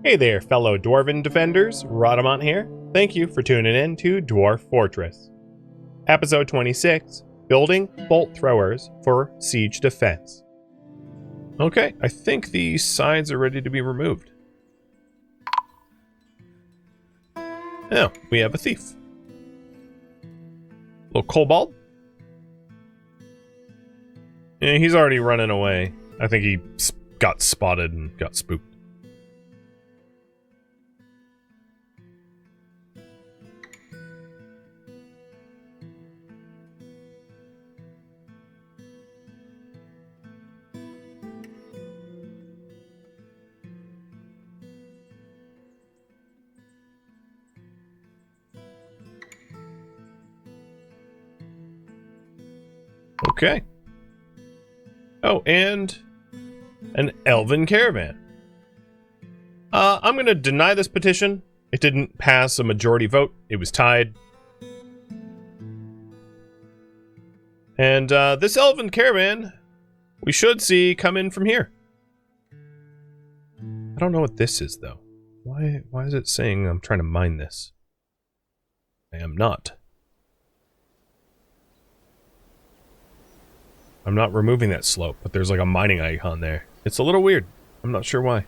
Hey there, fellow Dwarven defenders, Rodamont here. Thank you for tuning in to Dwarf Fortress. Episode 26, Building Bolt Throwers for Siege Defense. Okay, I think the sides are ready to be removed. Oh, we have a thief. Little kobold. Yeah, he's already running away. I think he got spotted and got spooked. Okay. Oh, and an elven caravan. I'm going to deny this petition. It didn't pass a majority vote. It was tied. And this elven caravan, we should see come in from here. I don't know what this is, though. Why is it saying I'm trying to mine this? I am not. I'm not removing that slope, but there's like a mining icon there. It's a little weird. I'm not sure why.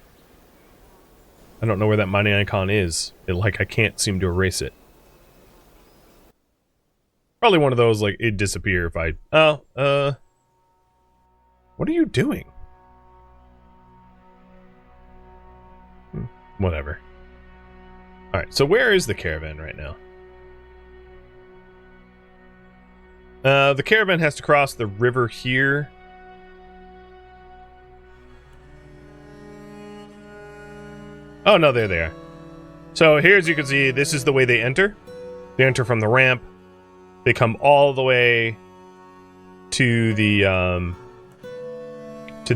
I don't know where that mining icon is. I can't seem to erase it. Probably one of those, like, it'd disappear if I... Oh, what are you doing? Whatever. Alright, so where is the caravan right now? The caravan has to cross the river here. Oh, no, there they are. So here, as you can see, this is the way they enter. They enter from the ramp. They come all the way to the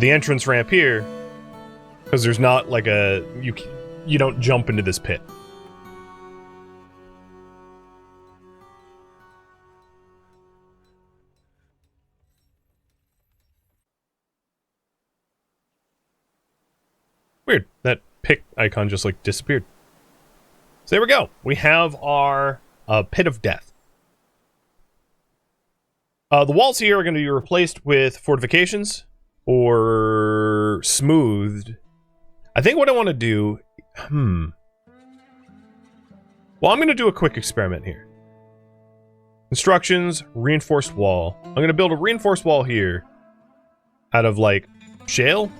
entrance ramp here, because there's not like a... You don't jump into this pit. Weird. That pick icon just, like, disappeared. So there we go. We have our pit of death. The walls here are going to be replaced with fortifications or smoothed. I think what I want to do... Well, I'm going to do a quick experiment here. Instructions, reinforced wall. I'm going to build a reinforced wall here out of, like, shale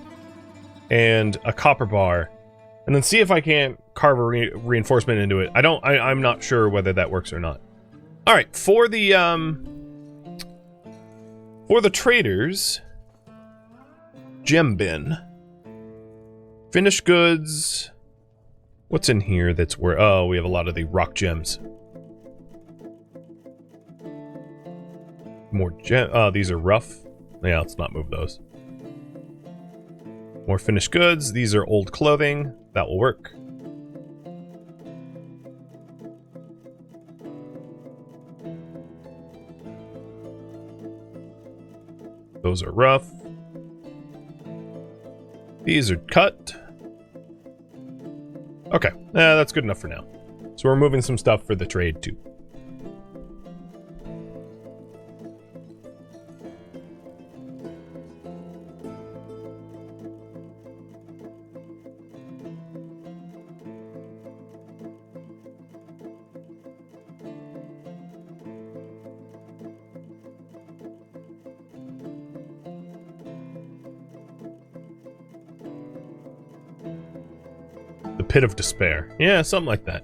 and a copper bar, and then see if I can't carve a reinforcement into it. I'm not sure whether that works or not. All right, for the traders, gem bin, finished goods. What's in here that's where? Oh, we have a lot of the rock gems. More gem. Oh, these are rough. Yeah, let's not move those. More finished goods. These are old clothing. That will work. Those are rough. These are cut. Okay, that's good enough for now. So we're moving some stuff for the trade too. Pit of despair. Yeah, something like that.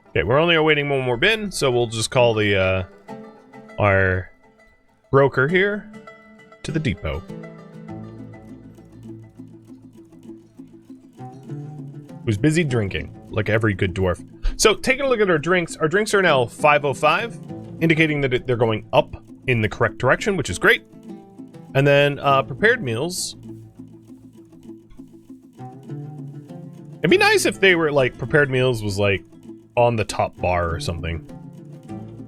Okay, we're only awaiting one more bin, so we'll just call the our broker here to the depot. Who's busy drinking, like every good dwarf. So, taking a look at our drinks are now 505. Indicating that they're going up in the correct direction, which is great. And then prepared meals. It'd be nice if they were like prepared meals was like on the top bar or something.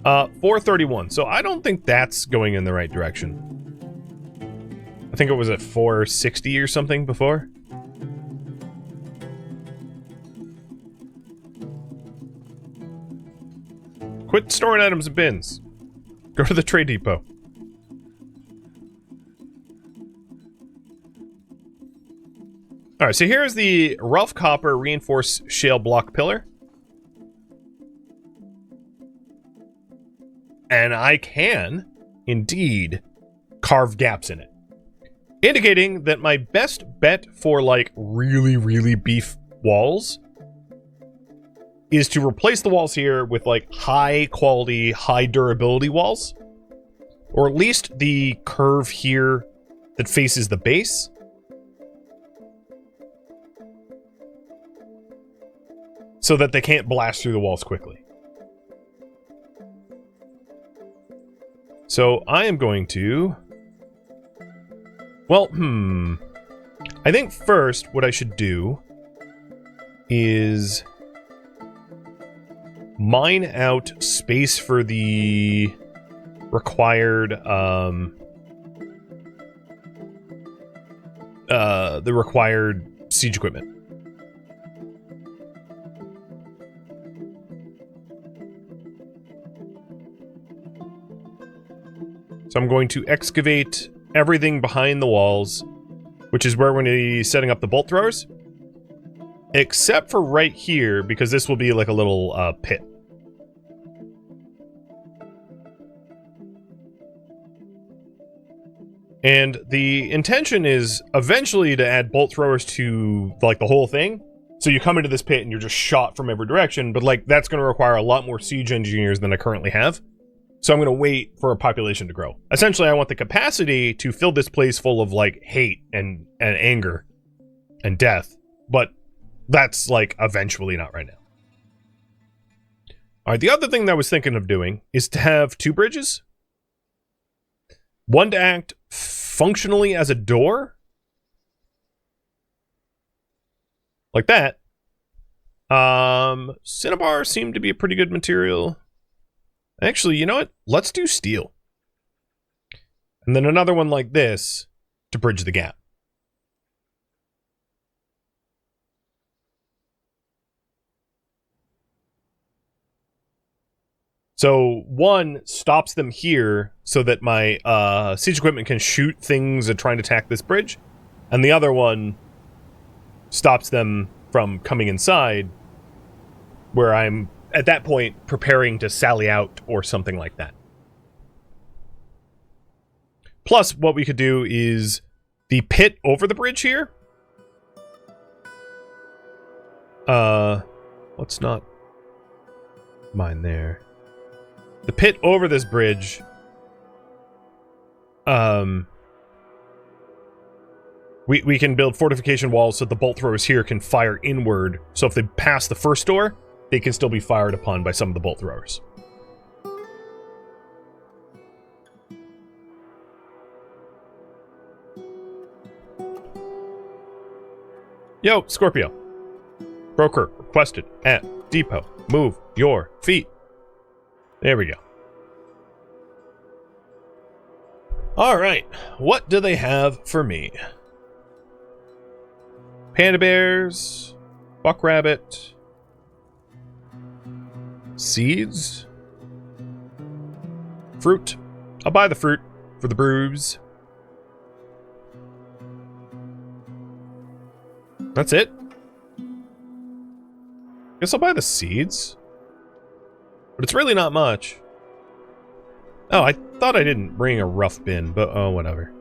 431. So I don't think that's going in the right direction. I think it was at 460 or something before. Quit storing items in bins. Go to the trade depot. Alright, so here's the rough copper reinforced shale block pillar. And I can, indeed, carve gaps in it. Indicating that my best bet for, like, really, really beef walls is to replace the walls here with, like, high quality, high durability walls. Or at least the curve here that faces the base. So that they can't blast through the walls quickly. So I am going to... Well, I think first what I should do is mine out space for the required siege equipment. So I'm going to excavate everything behind the walls, which is where we're going to be setting up the bolt throwers. Except for right here, because this will be like a little pit. And the intention is eventually to add bolt throwers to, like, the whole thing. So you come into this pit and you're just shot from every direction, but, like, that's going to require a lot more siege engineers than I currently have. So I'm going to wait for a population to grow. Essentially, I want the capacity to fill this place full of, like, hate and anger and death. But that's, like, eventually, not right now. All right, the other thing that I was thinking of doing is to have two bridges. One to act functionally as a door. Like that. Cinnabar seemed to be a pretty good material. Actually, you know what? Let's do steel. And then another one like this to bridge the gap. So one stops them here so that my siege equipment can shoot things that are trying to attack this bridge. And the other one stops them from coming inside where I'm, at that point, preparing to sally out or something like that. Plus, what we could do is the pit over the bridge here. Let's not mine there. The pit over this bridge, we can build fortification walls so the bolt throwers here can fire inward. So if they pass the first door, they can still be fired upon by some of the bolt throwers. Yo, Scorpio. Broker requested at depot. Move your feet. There we go. Alright, what do they have for me? Panda bears, buck rabbit, seeds, fruit. I'll buy the fruit for the brews. That's it. Guess I'll buy the seeds. But it's really not much. Oh, I thought I didn't bring a rough bin, but oh, whatever.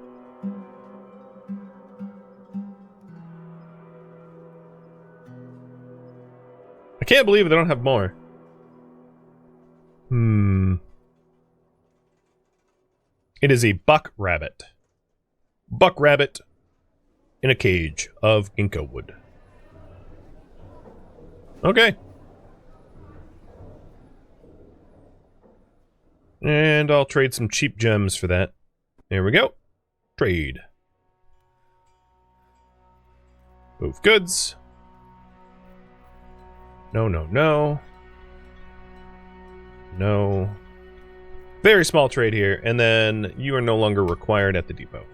I can't believe they don't have more. It is a buck rabbit. Buck rabbit in a cage of ginkgo wood. Okay. And I'll trade some cheap gems for that. There we go. Trade. Move goods. No, no, no. No. Very small trade here, and then you are no longer required at the depot.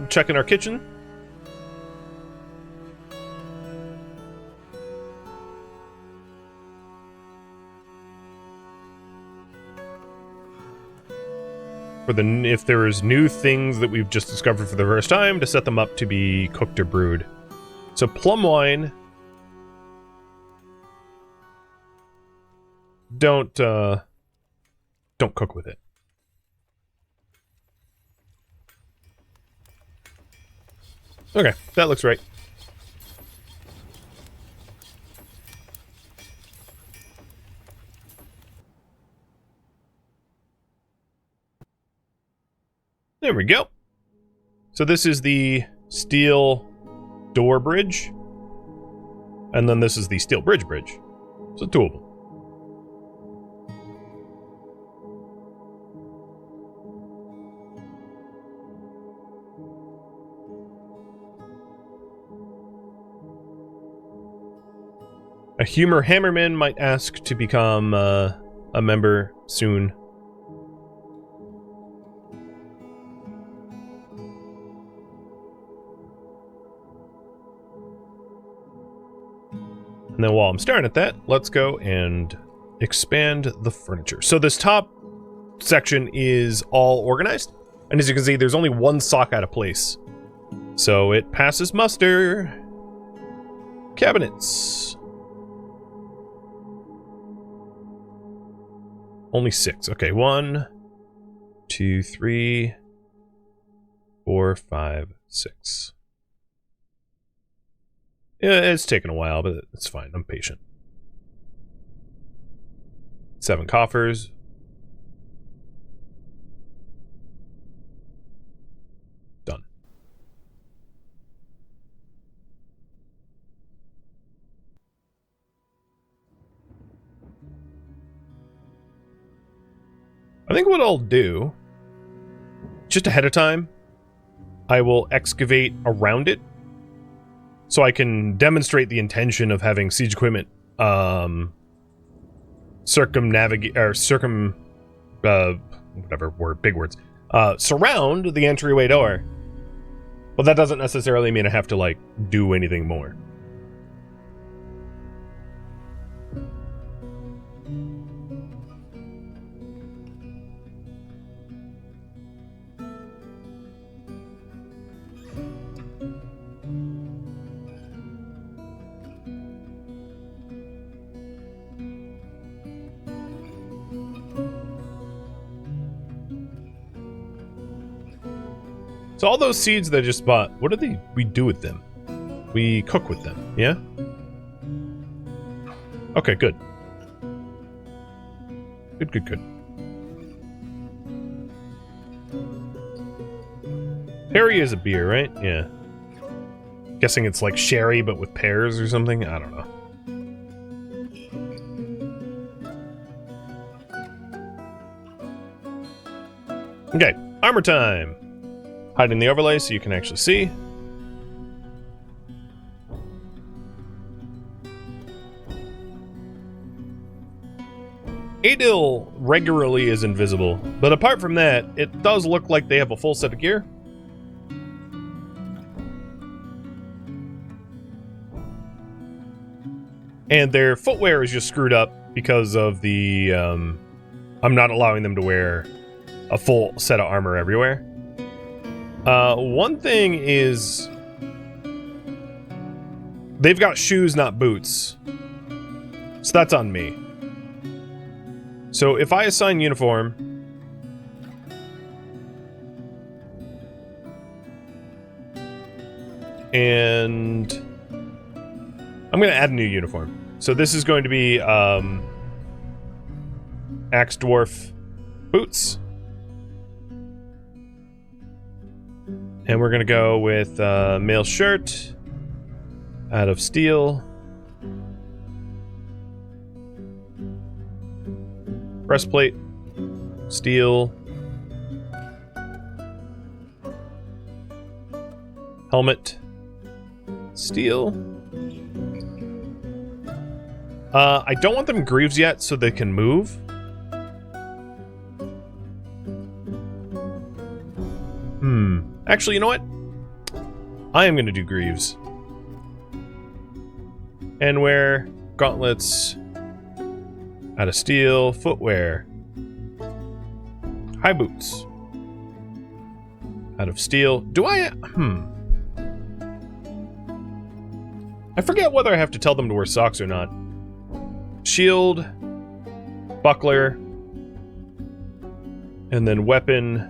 Checking our kitchen. For the if there is new things that we've just discovered for the first time, to set them up to be cooked or brewed. So plum wine. Don't cook with it. Okay, that looks right. There we go. So this is the steel door bridge. And then this is the steel bridge. So doable. A humor hammerman might ask to become a member soon. And then while I'm staring at that, let's go and expand the furniture. So this top section is all organized. And as you can see, there's only one sock out of place. So it passes muster. Cabinets. Only 6. Okay, 1, 2, 3, 4, 5, 6. Yeah, it's taken a while, but it's fine. I'm patient. 7 coffers. Done. I think what I'll do, just ahead of time, I will excavate around it so I can demonstrate the intention of having siege equipment circumnavigate or whatever word, big words, surround the entryway door. But that doesn't necessarily mean I have to like do anything more. So all those seeds that I just bought, what do we do with them? We cook with them, yeah? Okay, good. Good. Perry is a beer, right? Yeah. Guessing it's like sherry, but with pears or something? I don't know. Okay, armor time. Hide in the overlay so you can actually see. Adil regularly is invisible, but apart from that, it does look like they have a full set of gear. And their footwear is just screwed up because of the, I'm not allowing them to wear a full set of armor everywhere. One thing is, they've got shoes, not boots. So that's on me. So if I assign uniform, and I'm going to add a new uniform. So this is going to be Axe Dwarf boots. And we're going to go with male shirt out of steel. Breastplate, steel. Helmet, steel. I don't want them Greaves yet so they can move. Actually, you know what? I am going to do Greaves. Handwear, gauntlets, out of steel, footwear, high boots, out of steel. Do I? I forget whether I have to tell them to wear socks or not. Shield, buckler, and then weapon,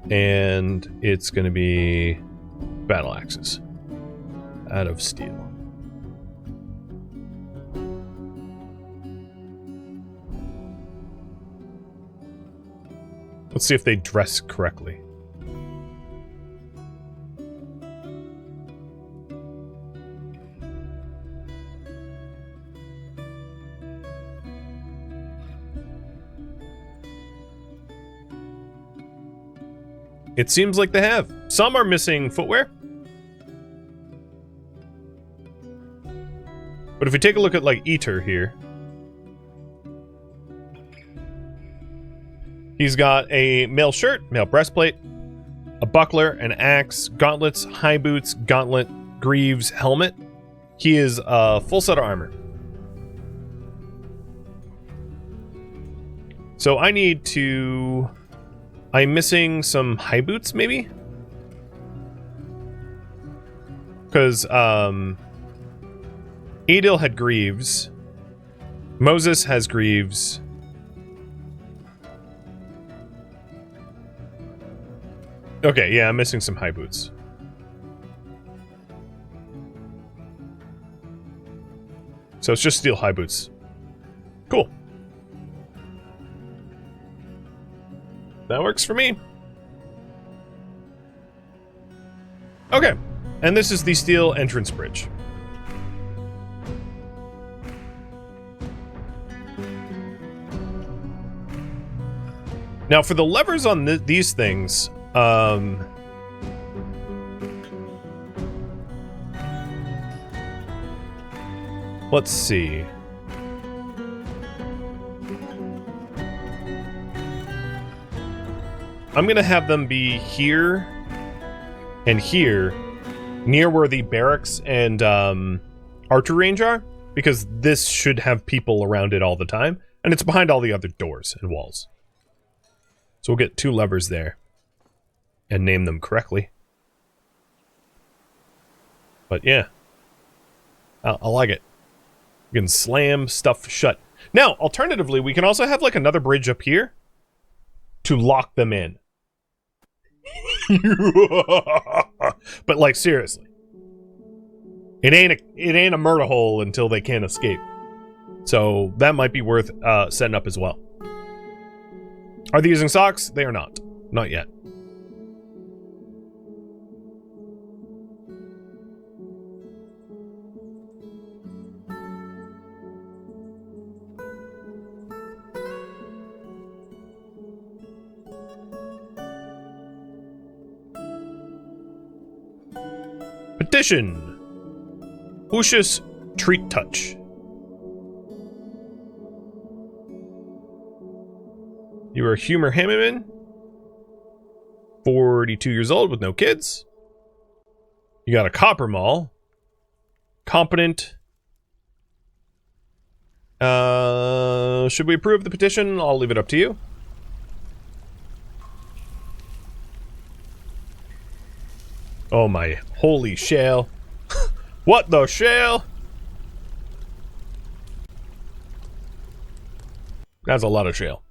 and it's going to be battle axes out of steel. Let's see if they dress correctly. It seems like they have. Some are missing footwear. But if we take a look at, like, Eater here, he's got a mail shirt, mail breastplate, a buckler, an axe, gauntlets, high boots, gauntlet, greaves, helmet. He is a full set of armor. So I need to... I'm missing some high boots, maybe? Because, Edil had greaves. Moses has greaves. Okay, yeah, I'm missing some high boots. So it's just steel high boots. Cool. That works for me. Okay, and this is the steel entrance bridge. Now, for the levers on these things, let's see. I'm gonna have them be here and here, near where the barracks and archer range are, because this should have people around it all the time, and it's behind all the other doors and walls. So we'll get 2 levers there and name them correctly. But yeah, I like it. You can slam stuff shut. Now, alternatively, we can also have like another bridge up here to lock them in. But like, seriously, it ain't a murder hole until they can't escape. So that might be worth setting up as well. Are they using socks? They are not. Not yet. Petition. Lucius Treat Touch. You are a humor hammerman. 42 years old with no kids. You got a copper maul. Competent. Should we approve the petition? I'll leave it up to you. Oh my holy shell. What the shell? That's a lot of shell.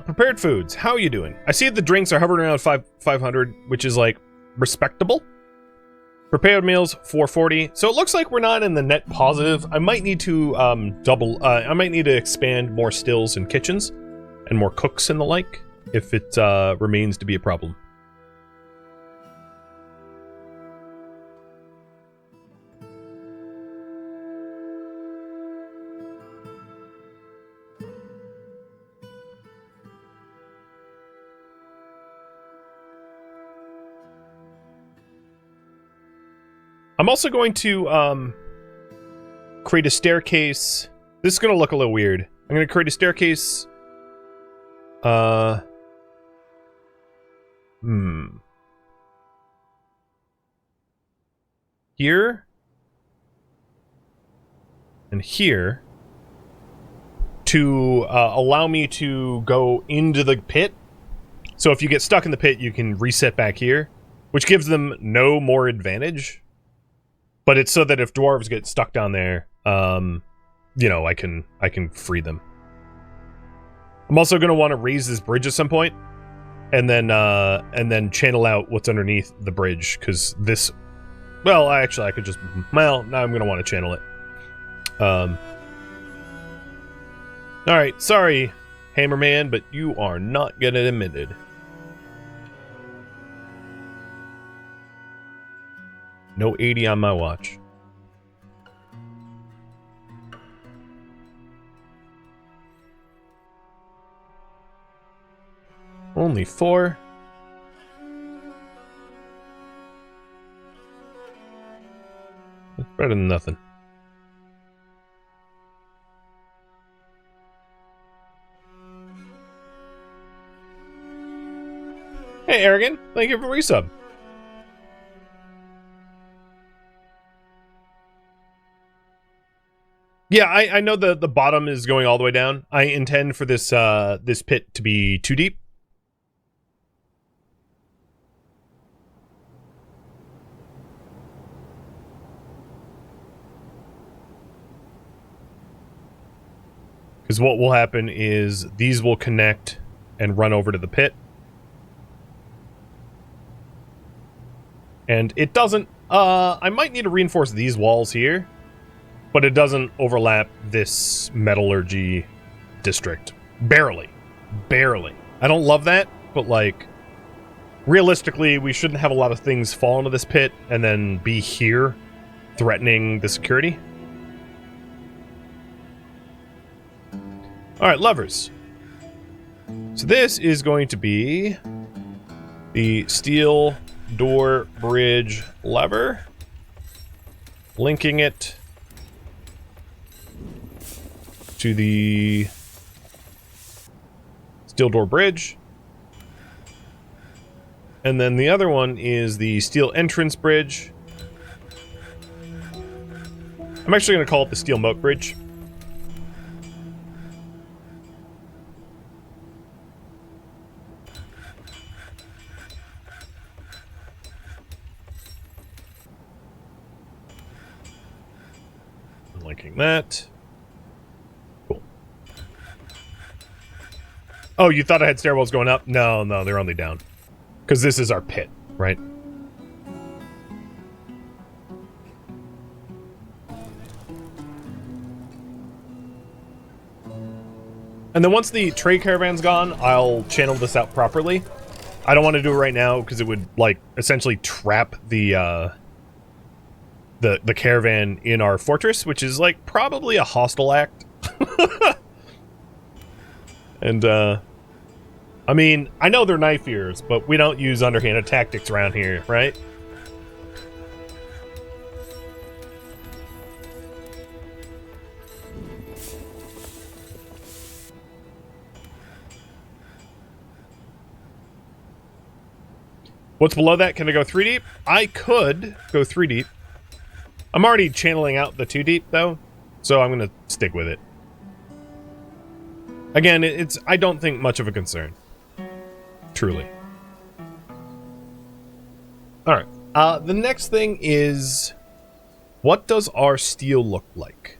Prepared foods. How are you doing? I see the drinks are hovering around 500, which is like respectable. Prepared meals 440. So it looks like we're not in the net positive. I might need to I might need to expand more stills and kitchens and more cooks and the like if it remains to be a problem. I'm also going to create a staircase. This is going to look a little weird. I'm going to create a staircase. Here. And here. To allow me to go into the pit. So if you get stuck in the pit, you can reset back here. Which gives them no more advantage. But it's so that if dwarves get stuck down there, you know, I can free them. I'm also going to want to raise this bridge at some point, and then channel out what's underneath the bridge, because this, well, actually, I could just, well, now I'm going to want to channel it. All right, sorry, Hammerman, but you are not getting admitted. No 80 on my watch. Only 4. That's better than nothing. Hey, Arrogant. Thank you for resub. Yeah, I know the bottom is going all the way down. I intend for this this pit to be too deep. Because what will happen is these will connect and run over to the pit. And it doesn't... I might need to reinforce these walls here. But it doesn't overlap this metallurgy district. Barely. Barely. I don't love that, but like... realistically, we shouldn't have a lot of things fall into this pit and then be here threatening the security. Alright, levers. So this is going to be the steel door bridge lever. Linking it to the steel door bridge. And then the other one is the steel entrance bridge. I'm actually going to call it the steel moat bridge. Linking that. Cool. Oh, you thought I had stairwells going up? No, no, they're only down. Because this is our pit, right? And then once the trade caravan's gone, I'll channel this out properly. I don't want to do it right now because it would, like, essentially trap the caravan in our fortress, which is, like, probably a hostile act. And, I mean, I know they're knife ears, but we don't use underhanded tactics around here, right? What's below that? Can I go 3 deep? I could go 3 deep. I'm already channeling out the 2 deep, though, so I'm going to stick with it. Again, it's I don't think much of a concern. Truly. Alright. The next thing is... what does our steel look like?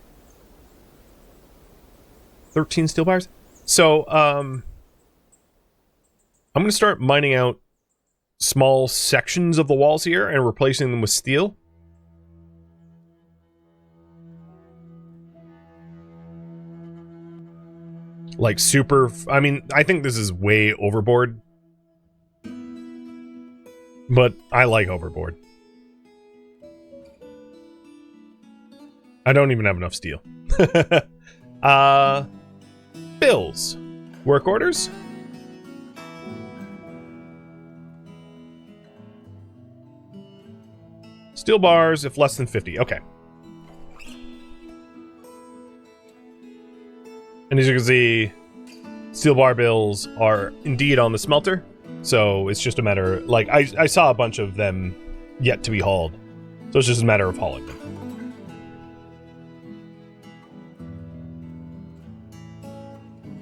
13 steel bars? So, I'm going to start mining out small sections of the walls here and replacing them with steel. Like super... I mean, I think this is way overboard. But I like overboard. I don't even have enough steel. Bills. Work orders. Steel bars if less than 50. Okay. And as you can see, steel bar bills are indeed on the smelter. So it's just a matter, like, I saw a bunch of them yet to be hauled. So it's just a matter of hauling them.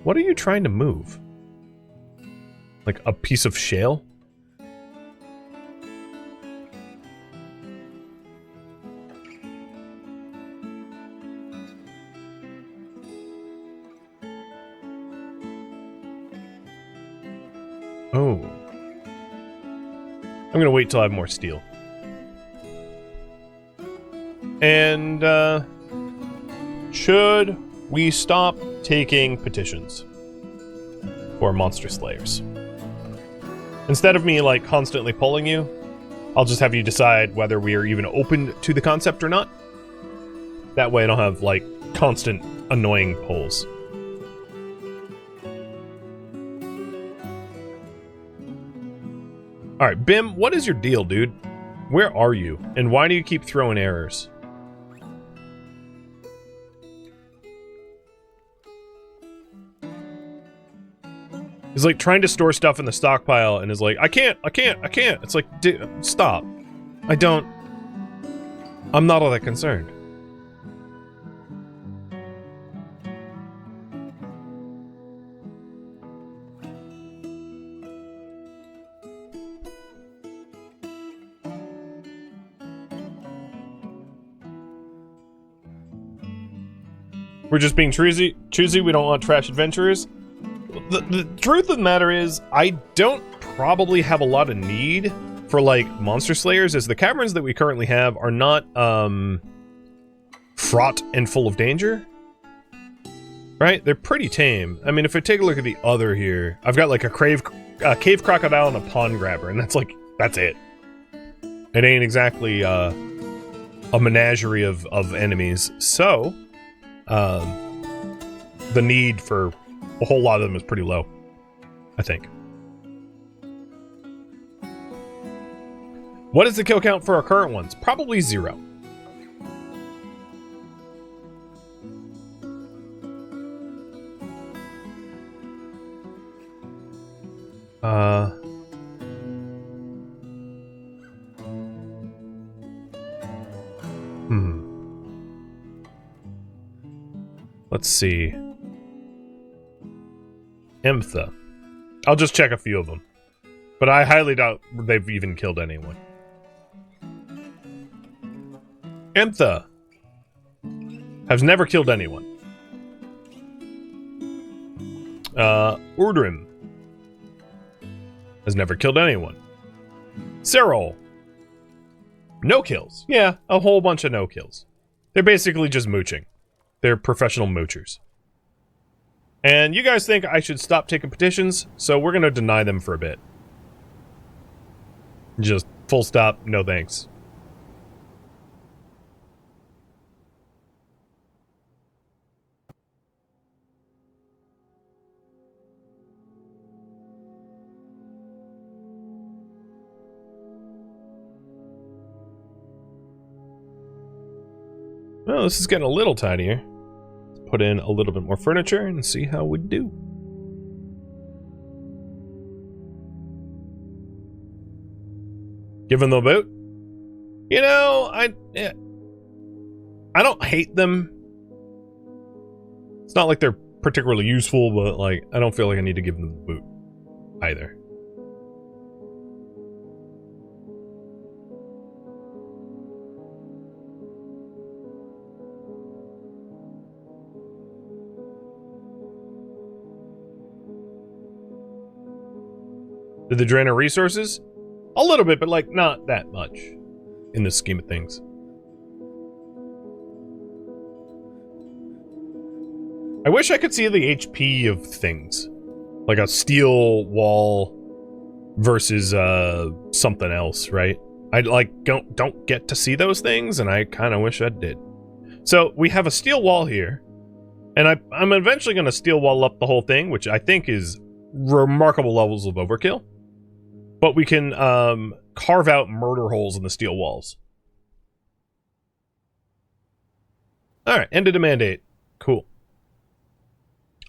What are you trying to move? Like a piece of shale? Oh. I'm gonna wait till I have more steel. And, should we stop taking petitions for monster slayers? Instead of me, like, constantly pulling you, I'll just have you decide whether we are even open to the concept or not. That way I don't have, like, constant annoying pulls. Alright, Bim, what is your deal, dude? Where are you? And why do you keep throwing errors? He's like trying to store stuff in the stockpile and is like, I can't. It's like, dude, stop. I'm not all that concerned. We're just being choosy. We don't want trash adventurers. The truth of the matter is, I don't probably have a lot of need for, like, monster slayers, as the caverns that we currently have are not, fraught and full of danger. Right? They're pretty tame. I mean, if I take a look at the other here, I've got, like, a cave crocodile and a pond grabber, and that's, like, that's it. It ain't exactly, a menagerie of enemies. So, the need for a whole lot of them is pretty low, I think. What is the kill count for our current ones? Probably 0. Let's see. Emtha. I'll just check a few of them. But I highly doubt they've even killed anyone. Emtha has never killed anyone. Urdrim has never killed anyone. Cyril. No kills. Yeah, a whole bunch of no kills. They're basically just mooching. They're professional moochers. And you guys think I should stop taking petitions, so we're gonna deny them for a bit. Just full stop, no thanks. Well, this is getting a little tinier. Let's put in a little bit more furniture and see how we do. Give them the boot. You know, I don't hate them. It's not like they're particularly useful, but like I don't feel like I need to give them the boot either. Did they drain our resources? A little bit, but like not that much in the scheme of things. I wish I could see the HP of things. Like a steel wall versus something else, right? I like don't get to see those things, and I kind of wish I did. So we have a steel wall here, and I'm eventually going to steel wall up the whole thing, which I think is remarkable levels of overkill. But we can carve out murder holes in the steel walls. All right, ended a mandate. Cool.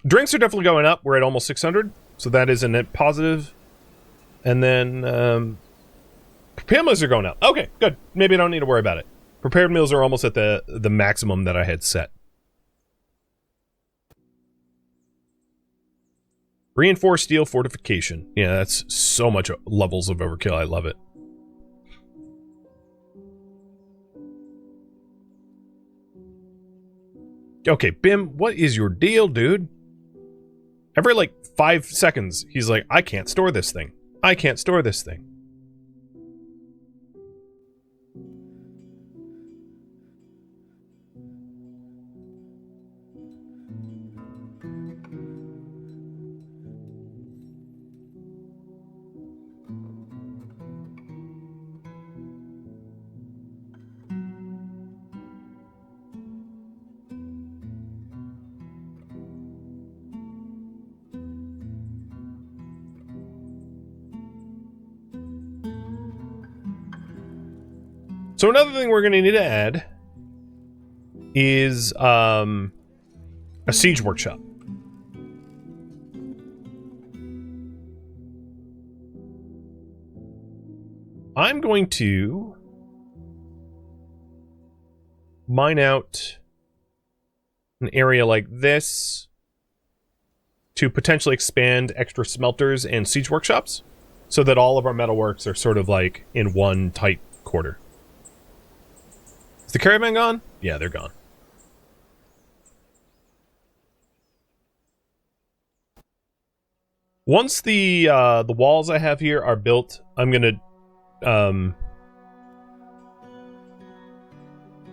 Drinks are definitely going up. We're at almost 600, so that is a net positive. And then prepared meals are going up. Okay, good. Maybe I don't need to worry about it. Prepared meals are almost at the maximum that I had set. Reinforced steel fortification. Yeah, that's so much levels of overkill. I love it. Okay, Bim, what is your deal, dude? Every, like, 5 seconds, he's like, I can't store this thing. I can't store this thing. So another thing we're going to need to add is a siege workshop. I'm going to mine out an area like this to potentially expand extra smelters and siege workshops so that all of our metalworks are sort of like in one tight quarter. Is the caravan gone? Yeah, they're gone. Once the walls I have here are built, I'm gonna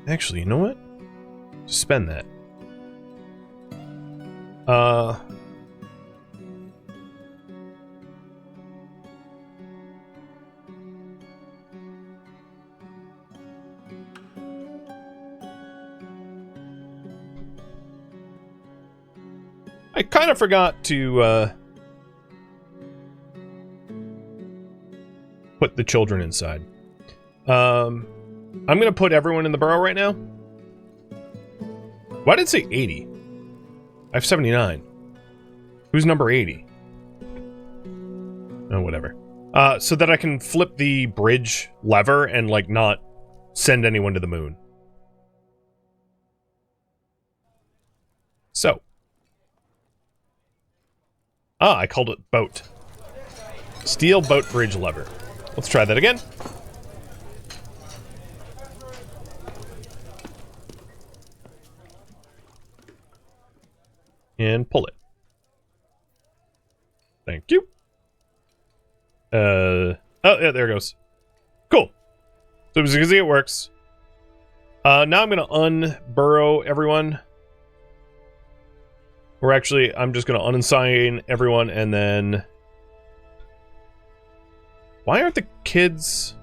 actually, you know what? Spend that. I kind of forgot to put the children inside. I'm gonna put everyone in the burrow right now. Why did it say 80? I have 79. Who's number 80? Oh, whatever. So that I can flip the bridge lever and, like, not send anyone to the moon. So. I called it boat. Steel boat bridge lever. Let's try that again. And pull it. Thank you. Oh, yeah, there it goes. Cool. So as you can see, it works. Now I'm going to unburrow everyone. Or actually, I'm just going to unassign everyone and then... Why aren't the kids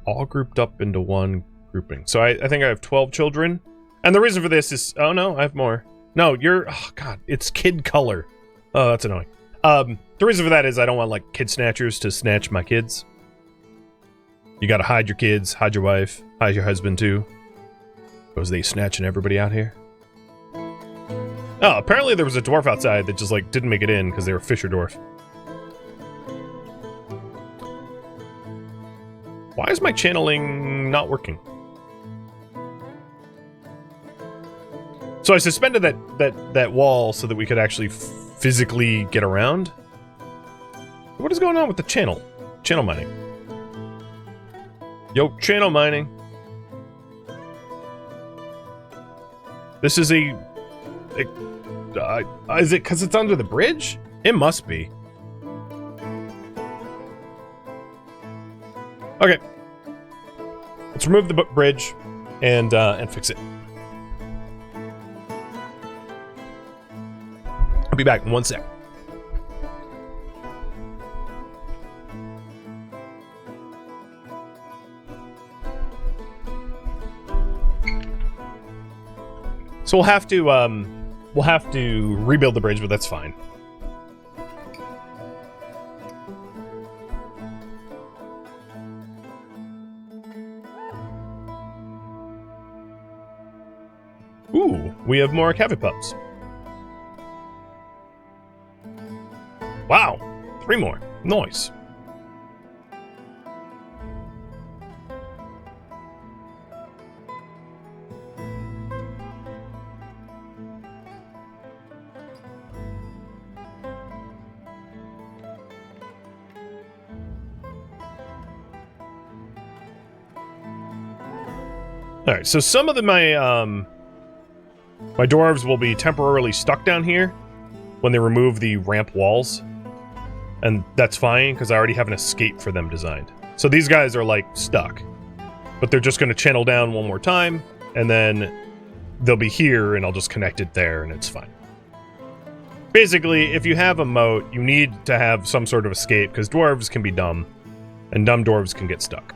all grouped up into one grouping? So I think I have 12 children. And the reason for this is... Oh, no, I have more. No, you're... Oh, God, it's kid color. Oh, that's annoying. The reason for that is I don't want, like, kid snatchers to snatch my kids. You gotta hide your kids, hide your wife, hide your husband, too. Was they snatching everybody out here? Oh, apparently there was a dwarf outside that just, like, didn't make it in because they were fisher dwarf. Why is my channeling not working? So I suspended that wall so that we could actually physically get around. What is going on with the channel? Channel mining. Yo, channel mining. This is is it because it's under the bridge? It must be. Okay. Let's remove the bridge and fix it. I'll be back in 1 sec. So we'll have to rebuild the bridge, but that's fine. Ooh, we have more cabbage pups. Wow, 3 more. Nice. All right, so some of my dwarves will be temporarily stuck down here when they remove the ramp walls, and that's fine because I already have an escape for them designed. So these guys are like stuck, but they're just going to channel down one more time, and then they'll be here, and I'll just connect it there, and it's fine. Basically, if you have a moat, you need to have some sort of escape because dwarves can be dumb, and dumb dwarves can get stuck.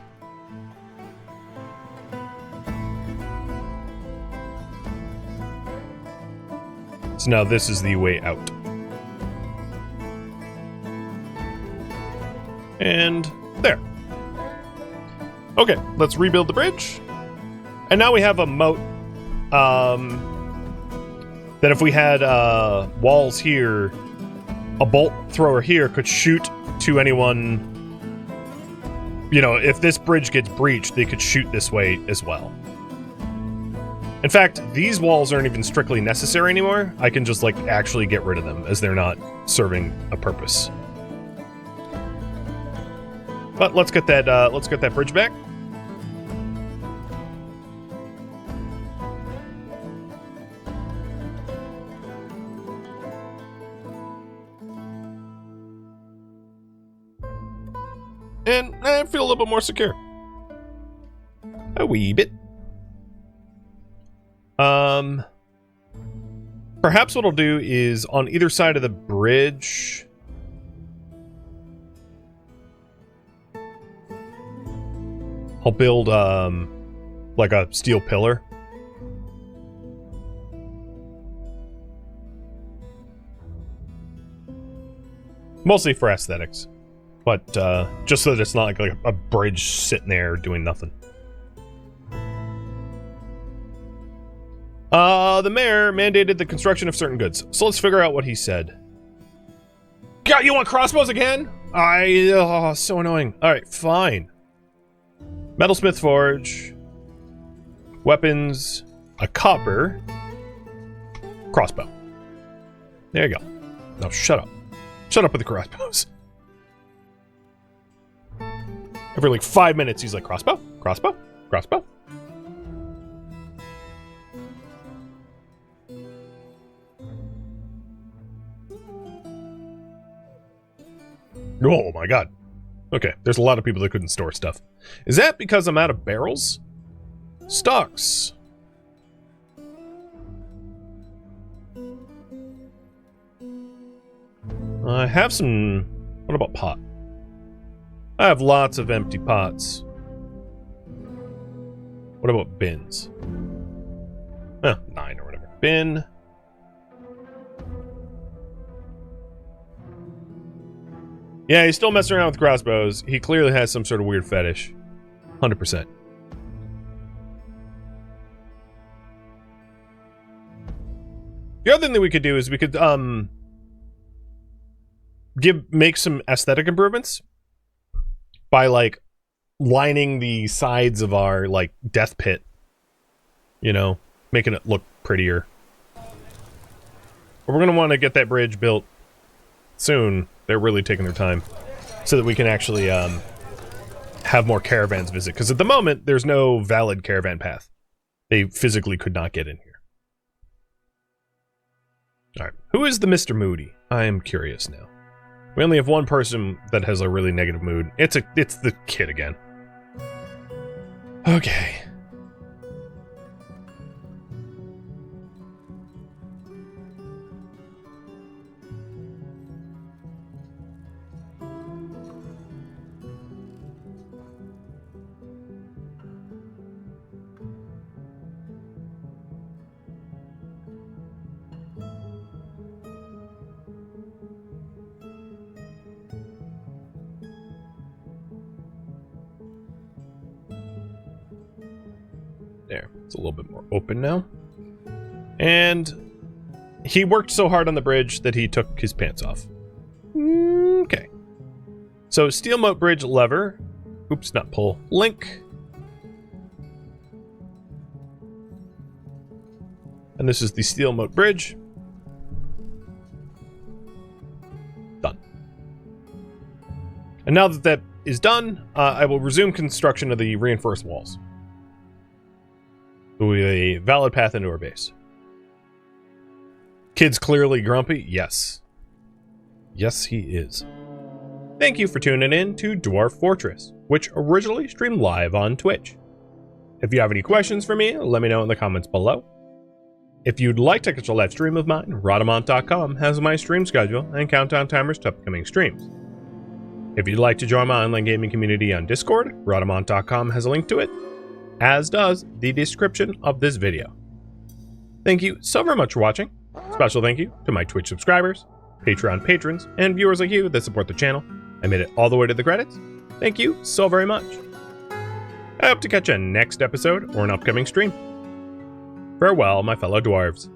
So now this is the way out. And there. Okay, let's rebuild the bridge. And now we have a moat that if we had walls here, a bolt thrower here could shoot to anyone. You know, if this bridge gets breached, they could shoot this way as well. In fact, these walls aren't even strictly necessary anymore. I can just, like, actually get rid of them, as they're not serving a purpose. But let's get that bridge back. And I feel a little bit more secure. A wee bit. Perhaps what I'll do is on either side of the bridge. I'll build, like a steel pillar. Mostly for aesthetics. But, just so that it's not like a bridge sitting there doing nothing. The mayor mandated the construction of certain goods. So let's figure out what he said. God, you want crossbows again? So annoying. Alright, fine. Metalsmith forge. Weapons. A copper. Crossbow. There you go. Now shut up. Shut up with the crossbows. Every like 5 minutes he's like, crossbow? Crossbow? Crossbow? Oh my god. Okay, there's a lot of people that couldn't store stuff. Is that because I'm out of barrels? Stocks. I have some... What about pot? I have lots of empty pots. What about bins? 9 or whatever. Bin. Yeah, he's still messing around with crossbows. He clearly has some sort of weird fetish. 100%. The other thing that we could do is we could make some aesthetic improvements by like lining the sides of our like death pit. You know, making it look prettier. But we're gonna want to get that bridge built soon. They're really taking their time so that we can actually have more caravans visit. Because at the moment, there's no valid caravan path. They physically could not get in here. Alright, who is the Mr. Moody? I am curious now. We only have one person that has a really negative mood. It's the kid again. Okay. There, it's a little bit more open now. And he worked so hard on the bridge that he took his pants off. Okay. So steel moat bridge lever. Oops, not pull. Link. And this is the steel moat bridge. Done. And now that that is done, I will resume construction of the reinforced walls. With a valid path into our base. Kid's clearly grumpy? Yes. Yes, he is. Thank you for tuning in to Dwarf Fortress, which originally streamed live on Twitch. If you have any questions for me, let me know in the comments below. If you'd like to catch a live stream of mine, Rodamont.com has my stream schedule and countdown timers to upcoming streams. If you'd like to join my online gaming community on Discord, Rodamont.com has a link to it, as does the description of this video. Thank you so very much for watching. Special thank you to my Twitch subscribers, Patreon patrons, and viewers like you that support the channel. I made it all the way to the credits. Thank you so very much. I hope to catch you next episode or an upcoming stream. Farewell, my fellow dwarves.